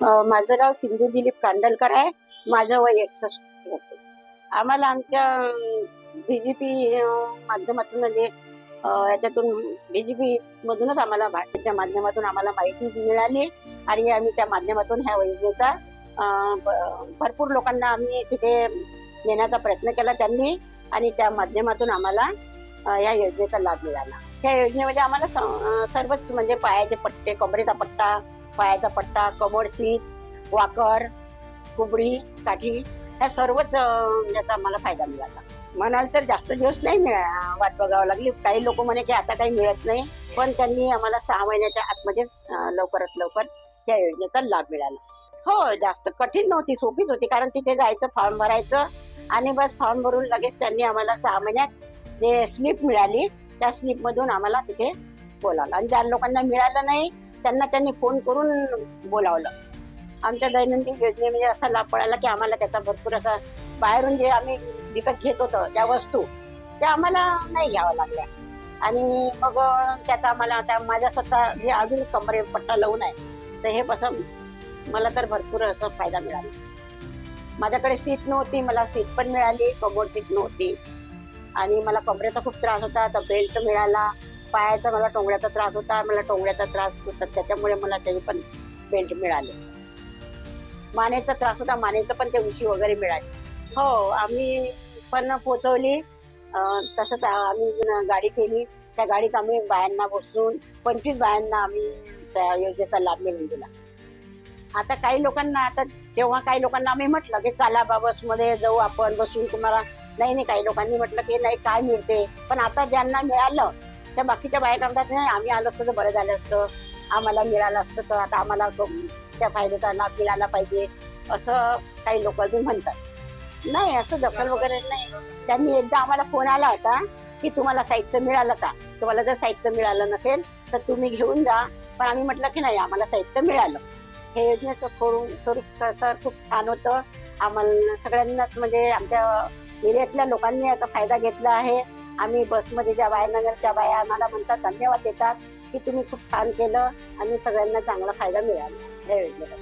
माझं नाव सिंधू दिलीप कांडलकर आहे. माझं वय 61 वर्ष. आम्हाला आमच्या बीजेपी माध्यमातून म्हणजे याच्यातून बीजेपी मधूनच आम्हाला भारताच्या माध्यमातून आम्हाला माहिती मिळाली आणि आम्ही त्या माध्यमातून ह्या योजनेचा भरपूर लोकांना आम्ही तिथे नेण्याचा प्रयत्न केला त्यांनी आणि त्या माध्यमातून आम्हाला या योजनेचा लाभ मिळाला. त्या योजनेमध्ये आम्हाला सर्वच म्हणजे पायाचे पट्टे, कमरेचा पट्टा, पायाचा पट्टा, कमर सीट, वाकर, कुबडी, काठी ह्या सर्वच याचा आम्हाला फायदा मिळाला. म्हणाल तर जास्त दिवस नाही वाट बघावं लागली. काही लोक म्हणे की आता काही मिळत नाही, पण त्यांनी आम्हाला 6 महिन्याच्या आतमध्येच लवकरात लवकर त्या योजनेचा लाभ मिळाला. हो, जास्त कठीण नव्हती, सोपीच होती. कारण तिथे जायचं, फॉर्म भरायचं आणि बस फॉर्म भरून लगेच त्यांनी आम्हाला 6 महिन्यात जे स्लिप मिळाली त्या स्लिप मधून आम्हाला तिथे बोलावलं आणि ज्या लोकांना मिळालं नाही त्यांना त्यांनी फोन करून बोलावलं. आमच्या दैनंदिन योजनेमध्ये असा लाभ पडाला की आम्हाला त्याचा भरपूर असा बाहेरून जे आम्ही विकत घेत होतो त्या वस्तू त्या आम्हाला नाही घ्याव्या लागल्या आणि मग त्याचा आम्हाला आता माझ्या स्वतः जे अजून कमरे पट्टा लावून आहे तर हे कसं मला तर भरपूर असा फायदा मिळाला. माझ्याकडे सीट नव्हती, मला सीट पण मिळाली, कमोड सीट नव्हती आणि मला कमरेचा खूप त्रास होता तर बेल्ट मिळाला. पायाचा मला टोंगळ्याचा त्रास होता, मला टोंगळ्याचा त्रास होता त्याच्यामुळे मला त्याचे पण बेल्ट मिळाले. मानेचा त्रास होता, मानेचं पण ते उशी वगैरे मिळाली. हो, आम्ही पण पोचवली. तसंच आम्ही गाडी केली, त्या गाडीत आम्ही बायांना बसून 25 बायांना आम्ही त्या योजनेचा लाभ मिळवून दिला. आता काही लोकांना जेव्हा काही लोकांना आम्ही म्हटलं की चला बा बसमध्ये जाऊ आपण बसून तुम्हाला नाही काही लोकांनी म्हटलं की नाही काय मिळते, पण आता ज्यांना मिळालं त्या बाकीच्या बाया म्हणतात नाही आम्ही आलो असतो तर बरं झालं असतं, आम्हाला मिळालं असतं तर आता आम्हाला त्या फायद्याचा लाभ मिळाला पाहिजे असं काही लोक अजून म्हणतात. नाही, असं दखल वगैरे नाही. त्यांनी एकदा आम्हाला फोन आला होता की तुम्हाला साहित्य मिळालं का, तुम्हाला जर साहित्य मिळालं नसेल तर तुम्ही घेऊन जा, पण आम्ही म्हटलं की नाही आम्हाला साहित्य मिळालं. हे योजनेचं स्वरूप तर खूप छान होतं. आम्हाला सगळ्यांनाच म्हणजे आमच्या एरियातल्या लोकांनी याचा फायदा घेतला आहे. आम्ही बसमध्ये ज्या बायांना त्या बाया आम्हाला म्हणतात, धन्यवाद देतात की तुम्ही खूप छान केलं आणि सगळ्यांना चांगला फायदा मिळाला या योजनेचा.